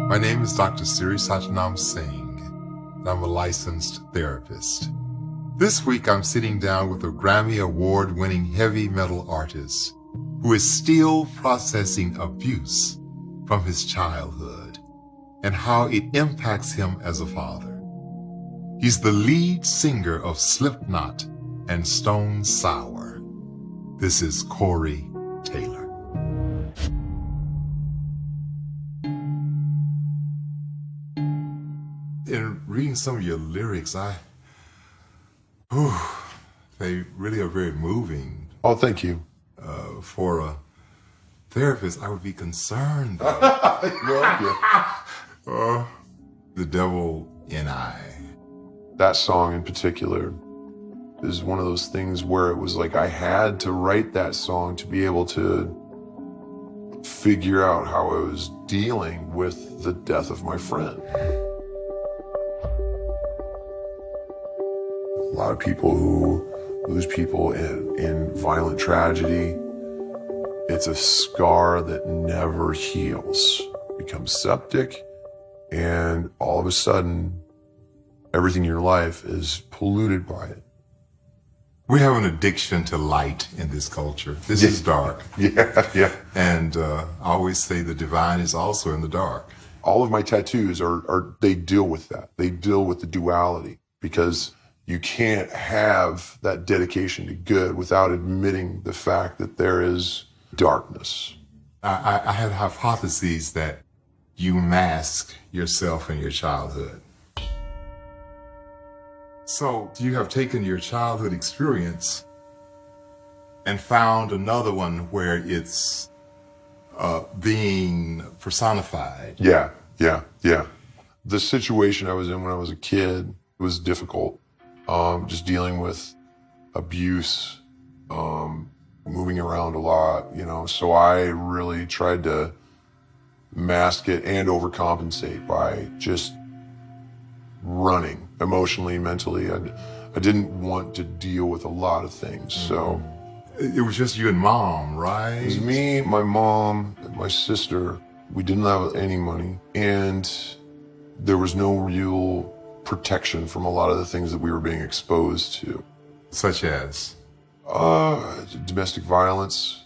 My name is Dr. Siri Satnam Singh, and I'm a licensed therapist. This week I'm sitting down with a Grammy Award-winning heavy metal artist who is still processing abuse from his childhood and how it impacts him as a father. He's the lead singer of Slipknot and Stone Sour. This is Corey Taylor. In reading some of your lyrics, they really are very moving. Oh, thank you. For a therapist, I would be concerned. The Devil and I. That song in particular is one of those things where it was like I had to write that song to be able to figure out how I was dealing with the death of my friend. A lot of people who lose people in violent tragedy, it's a scar that never heals, becomes septic, and all of a sudden, everything in your life is polluted by it. We have an addiction to light in this culture. This is dark. Yeah. And I always say the divine is also in the dark. All of my tattoos they deal with that. They deal with the duality, because you can't have that dedication to good without admitting the fact that there is darkness. I had hypotheses that you mask yourself in your childhood. So you have taken your childhood experience and found another one where it's being personified. Yeah. The situation I was in when I was a kid was difficult. Just dealing with abuse, moving around a lot, so I really tried to mask it and overcompensate by just running emotionally, mentally. I didn't want to deal with a lot of things, so. It was just you and mom, right? It was me, my mom, and my sister. We didn't have any money, and there was no real protection from a lot of the things that we were being exposed to. Such as? Domestic violence,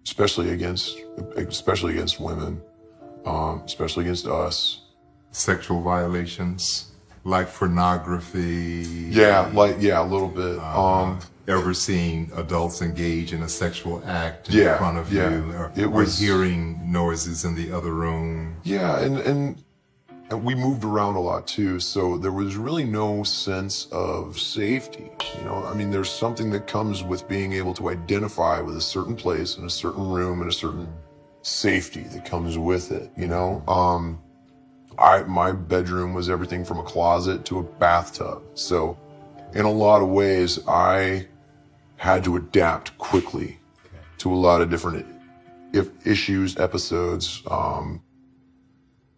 especially against women, especially against us. Sexual violations, like pornography. Yeah, a little bit. Ever seeing adults engage in a sexual act in front of you, or hearing noises in the other room. Yeah, and we moved around a lot too, so there was really no sense of safety. There's something that comes with being able to identify with a certain place and a certain room and a certain safety that comes with it, my bedroom was everything from a closet to a bathtub. So in a lot of ways, I had to adapt quickly to a lot of different issues, episodes,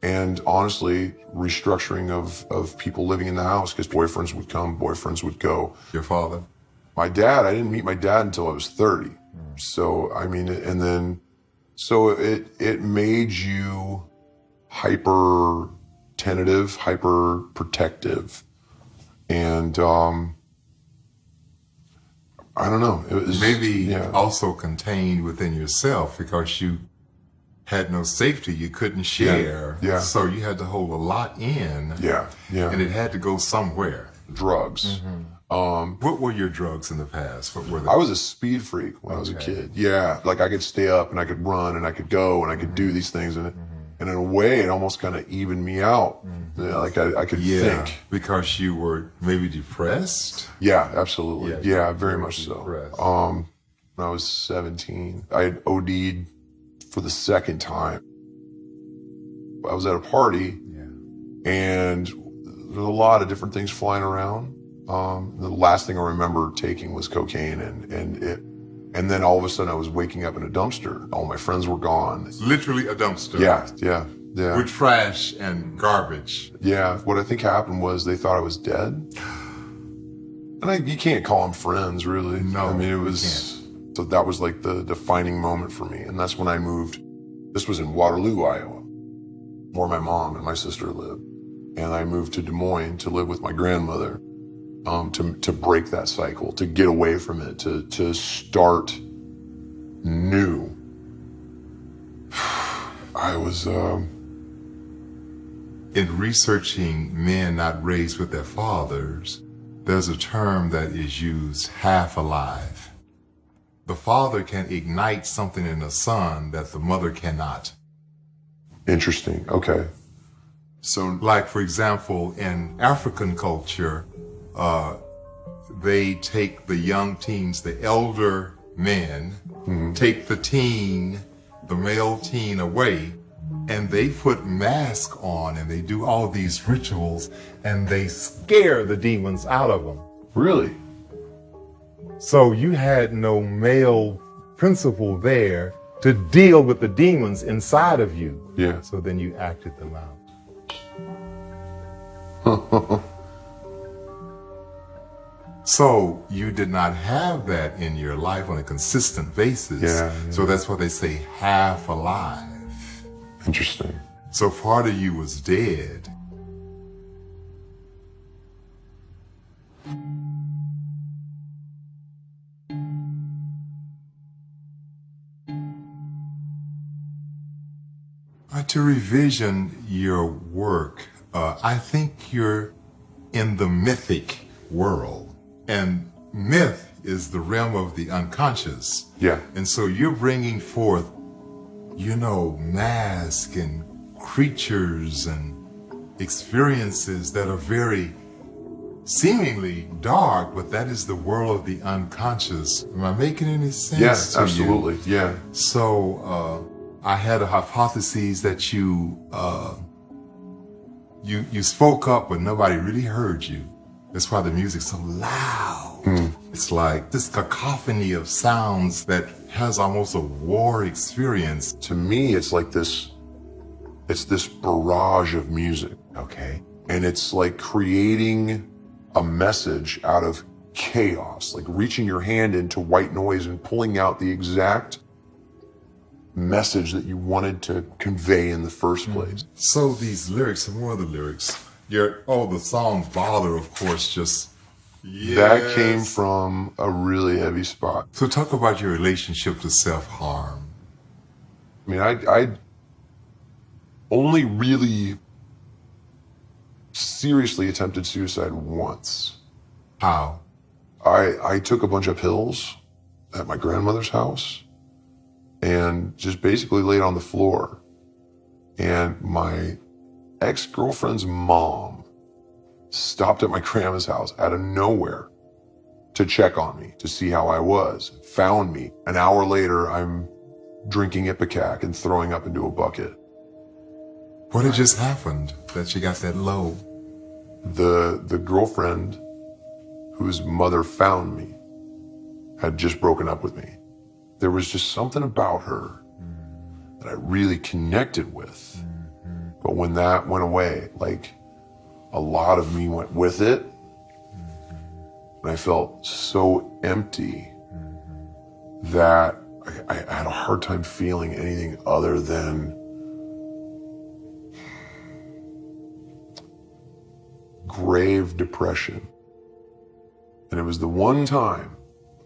and honestly, restructuring of people living in the house, because boyfriends would come, boyfriends would go. Your father? My dad, I didn't meet my dad until I was 30. So, it made you hyper tentative, hyper protective. And, I don't know. It was maybe also contained within yourself, because you had no safety, you couldn't share. Yeah. So you had to hold a lot in. Yeah. And it had to go somewhere. Drugs. What were your drugs in the past? What were they? I was a speed freak when I was a kid. Yeah. Like I could stay up and I could run and I could go and I could do these things. And in a way, it almost kind of evened me out. Like I could think. Because you were maybe depressed? Yeah, absolutely. Yeah, very much so. When I was 17, I had OD'd for the second time. I was at a party, and there was a lot of different things flying around. The last thing I remember taking was cocaine, and then all of a sudden I was waking up in a dumpster. All my friends were gone. Literally a dumpster? Yeah. With trash and garbage? Yeah. What I think happened was they thought I was dead. And you can't call them friends, really. No, it was. So that was like the defining moment for me. And that's when I moved. This was in Waterloo, Iowa. where my mom and my sister lived. And I moved to Des Moines to live with my grandmother, to break that cycle, to get away from it, to start new. I was, In researching men not raised with their fathers, there's a term that is used, half alive. The father can ignite something in the son that the mother cannot. Interesting. Okay. So, like, for example, in African culture, they take the young teens, the elder men, take the male teen away, and they put masks on and they do all these rituals and they scare the demons out of them. Really? So you had no male principle there to deal with the demons inside of you. Yeah. So then you acted them out. So you did not have that in your life on a consistent basis. Yeah. So that's why they say half alive. Interesting. So part of you was dead. To revision your work, I think you're in the mythic world. And myth is the realm of the unconscious. Yeah. And so you're bringing forth, masks and creatures and experiences that are very seemingly dark, but that is the world of the unconscious. Am I making any sense? Yes, to absolutely. you? Yeah. So I had a hypothesis that you spoke up, but nobody really heard you. That's why the music's so loud. It's like this cacophony of sounds that has almost a war experience. To me, it's like this barrage of music. Okay. And it's like creating a message out of chaos, like reaching your hand into white noise and pulling out the exact message that you wanted to convey in the first place. So these lyrics, some more of the lyrics, the songs Bother, of course, just, yes. That came from a really heavy spot. So talk about your relationship to self-harm. I mean, I only really seriously attempted suicide once. How? I took a bunch of pills at my grandmother's house and just basically laid on the floor. And my ex-girlfriend's mom stopped at my grandma's house out of nowhere to check on me, to see how I was, found me. An hour later, I'm drinking Ipecac and throwing up into a bucket. What had just happened that you got that low? The girlfriend whose mother found me had just broken up with me. There was just something about her that I really connected with. But when that went away, like a lot of me went with it. And I felt so empty that I had a hard time feeling anything other than grave depression. And it was the one time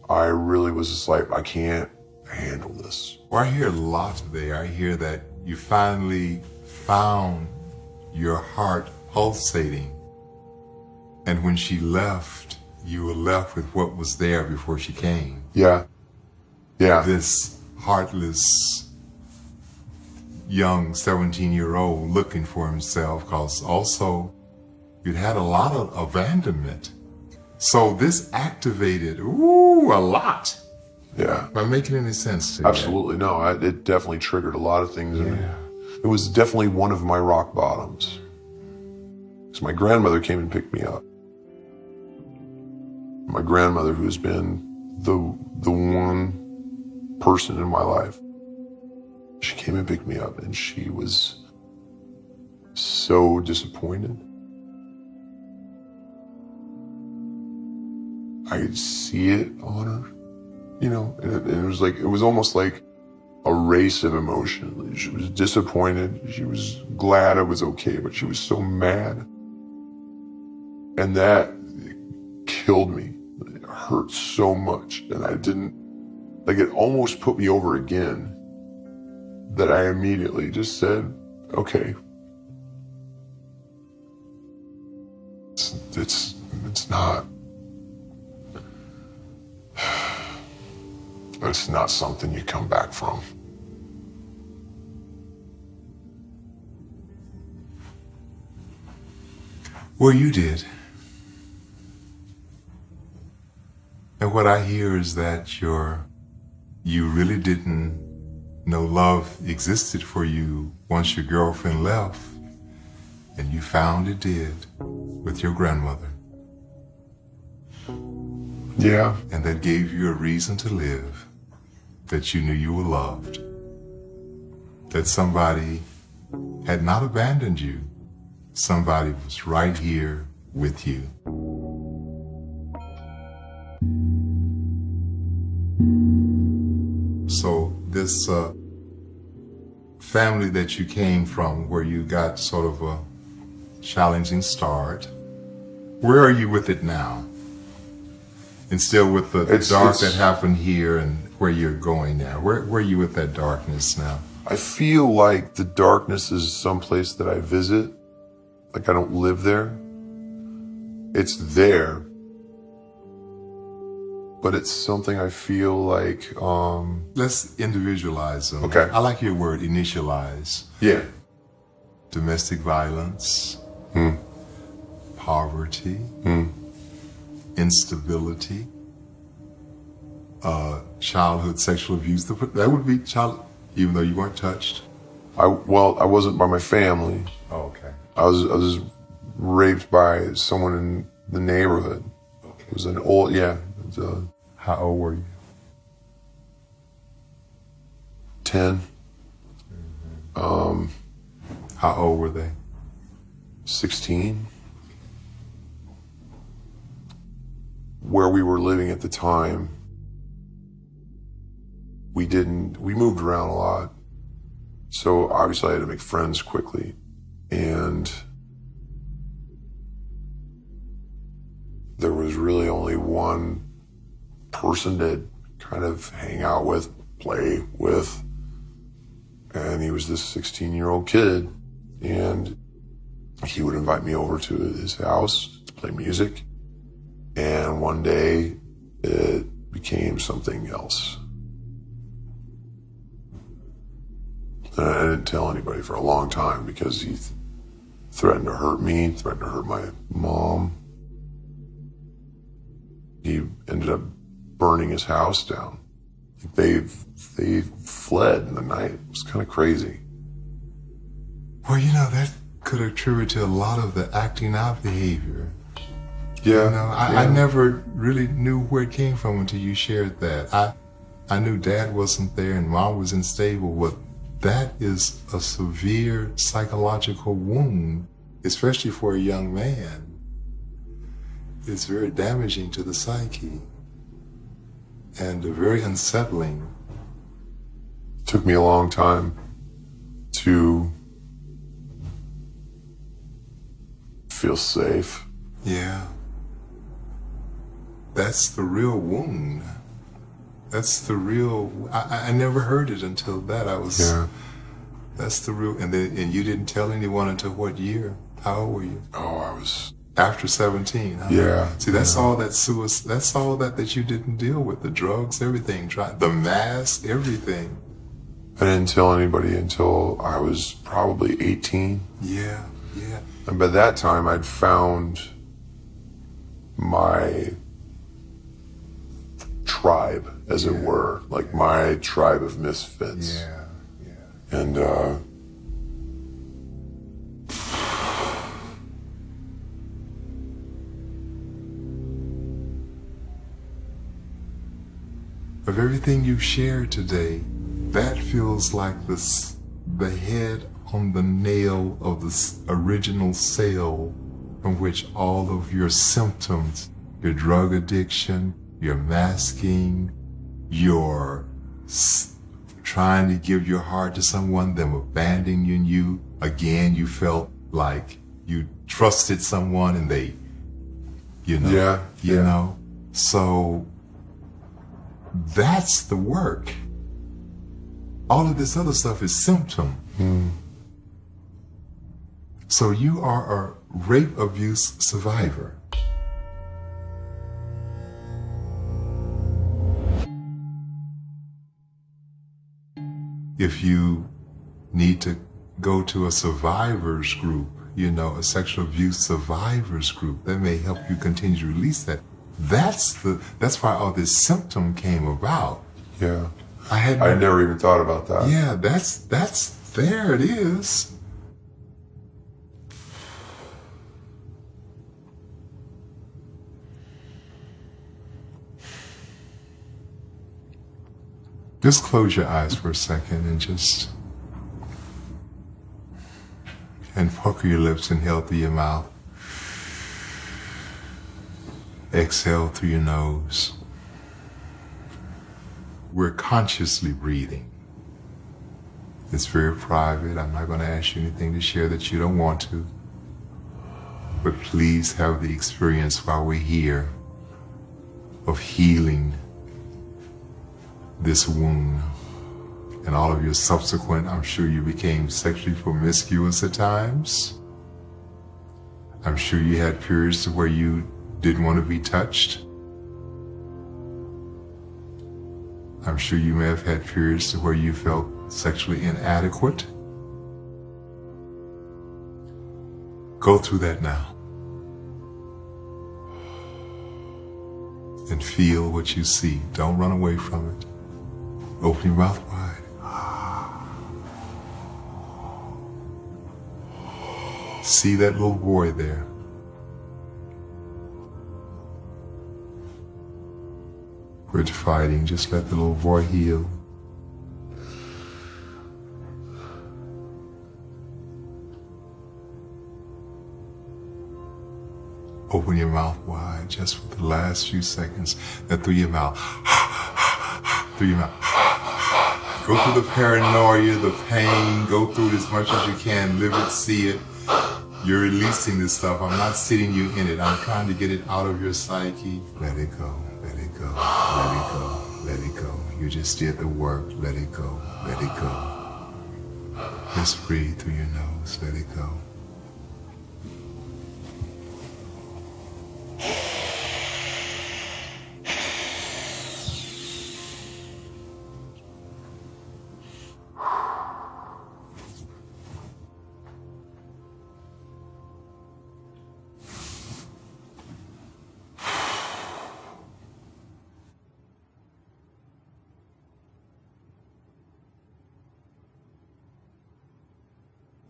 I really was just like, I can't handle this. Well, I hear a lot there. I hear that you finally found your heart pulsating. And when she left, you were left with what was there before she came. Yeah. Yeah. This heartless young 17-year-old looking for himself, because also you'd had a lot of abandonment. So this activated, a lot. Yeah. Am I making any sense to you? Absolutely. No, it definitely triggered a lot of things in me. Yeah. It was definitely one of my rock bottoms. Because my grandmother came and picked me up. My grandmother, who's been the one person in my life, she came and picked me up, and she was so disappointed. I could see it on her, and it was almost like a race of emotion. She was disappointed. She was glad I was okay, but she was so mad. And that killed me. It hurt so much. And I didn't, like, it almost put me over again that I immediately just said, okay. It's not, it's not something you come back from. Well, you did. And what I hear is that you really didn't know love existed for you once your girlfriend left, and you found it did with your grandmother. Yeah. And that gave you a reason to live, that you knew you were loved, that somebody had not abandoned you, somebody was right here with you. So this family that you came from, where you got sort of a challenging start, where are you with it now? And still with the dark that happened here and where you're going now? Where are you with that darkness now? I feel like the darkness is someplace that I visit. Like I don't live there. It's there. But it's something I feel like... Let's individualize them. Okay. I like your word, initialize. Yeah. Domestic violence, poverty, instability, childhood sexual abuse. That would be child, even though you weren't touched. I wasn't by my family. Oh, okay. I was raped by someone in the neighborhood. Okay. It was an old, yeah. How old were you? 10. How old were they? 16. Where we were living at the time, we moved around a lot. So obviously I had to make friends quickly. And there was really only one person to kind of hang out with, play with. And he was this 16-year-old kid. And he would invite me over to his house to play music. And one day it became something else. And I didn't tell anybody for a long time because he threatened to hurt me, threatened to hurt my mom. He ended up burning his house down. They fled in the night. It was kind of crazy. Well, that could attribute to a lot of the acting out behavior. Yeah. I never really knew where it came from until you shared that. I knew Dad wasn't there and Mom was unstable, but that is a severe psychological wound, especially for a young man. It's very damaging to the psyche and very unsettling. It took me a long time to feel safe. Yeah. That's the real wound. That's the real, I never heard it until that. That's the real, and you didn't tell anyone until what year? How old were you? Oh, I was... After 17, huh? Yeah. See, that's all that suicide, that's all that you didn't deal with. The drugs, everything, the mask, everything. I didn't tell anybody until I was probably 18. Yeah. And by that time, I'd found my tribe, as it were, like my tribe of misfits. Yeah. And of everything you've shared today, that feels like the head on the nail of the original cell from which all of your symptoms, your drug addiction, your masking, your trying to give your heart to someone, them abandoning you. Again, you felt like you trusted someone and they, you know. So that's the work. All of this other stuff is symptom. So you are a rape abuse survivor. If you need to go to a survivors group, a sexual abuse survivors group, that may help you continue to release that. That's why all this symptom came about. Yeah. I never even thought about that. Yeah, there it is. Just close your eyes for a second and pucker your lips, inhale through your mouth. Exhale through your nose. We're consciously breathing. It's very private. I'm not going to ask you anything to share that you don't want to. But please have the experience while we're here of healing this wound. And all of your subsequent, I'm sure you became sexually promiscuous at times. I'm sure you had periods where you didn't want to be touched. I'm sure you may have had periods where you felt sexually inadequate. Go through that now. And feel what you see. Don't run away from it. Open your mouth wide. See that little boy there. Quit fighting. Just let the little boy heal. Open your mouth wide just for the last few seconds. Then through your mouth. Through your mouth. Go through the paranoia, the pain. Go through it as much as you can. Live it, see it. You're releasing this stuff. I'm not sitting you in it. I'm trying to get it out of your psyche. Let it go. Let it go. Let it go. Let it go. You just did the work. Let it go. Let it go. Just breathe through your nose. Let it go.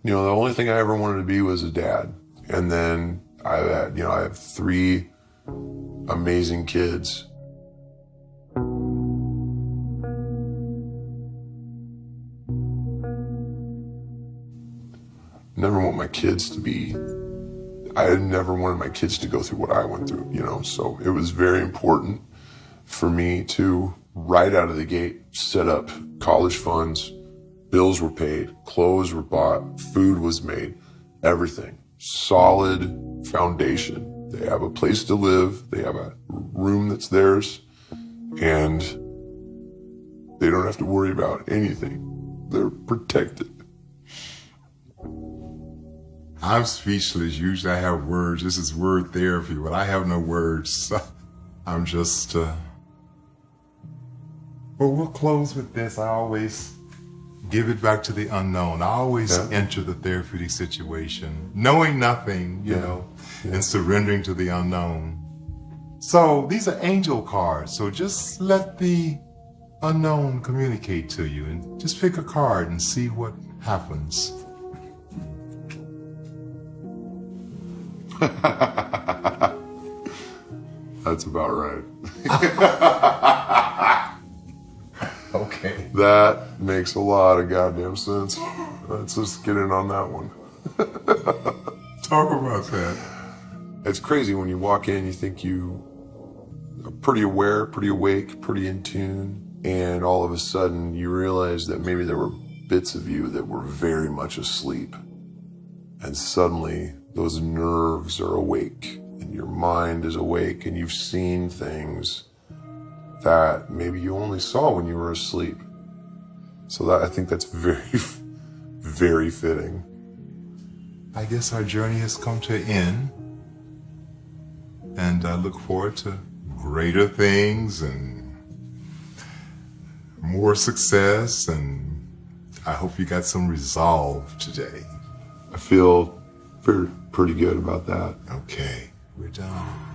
The only thing I ever wanted to be was a dad. And then I have 3 amazing kids. Never want my kids to be, I never wanted my kids to go through what I went through, so it was very important for me to, right out of the gate, set up college funds. Bills were paid, clothes were bought, food was made, everything. Solid foundation. They have a place to live, they have a room that's theirs, and they don't have to worry about anything. They're protected. I'm speechless. Usually I have words. This is word therapy, but I have no words. I'm just, well, we'll close with this. I always give it back to the unknown. I always enter the therapeutic situation, knowing nothing, and surrendering to the unknown. So these are angel cards. So just let the unknown communicate to you and just pick a card and see what happens. That's about right. Okay. That makes a lot of goddamn sense. Let's just get in on that one. Talk about that. It's crazy when you walk in, you think you are pretty aware, pretty awake, pretty in tune. And all of a sudden you realize that maybe there were bits of you that were very much asleep. And suddenly those nerves are awake and your mind is awake and you've seen things that maybe you only saw when you were asleep. So I think that's very, very fitting. I guess our journey has come to an end, and I look forward to greater things and more success, and I hope you got some resolve today. I feel pretty good about that. Okay, we're done.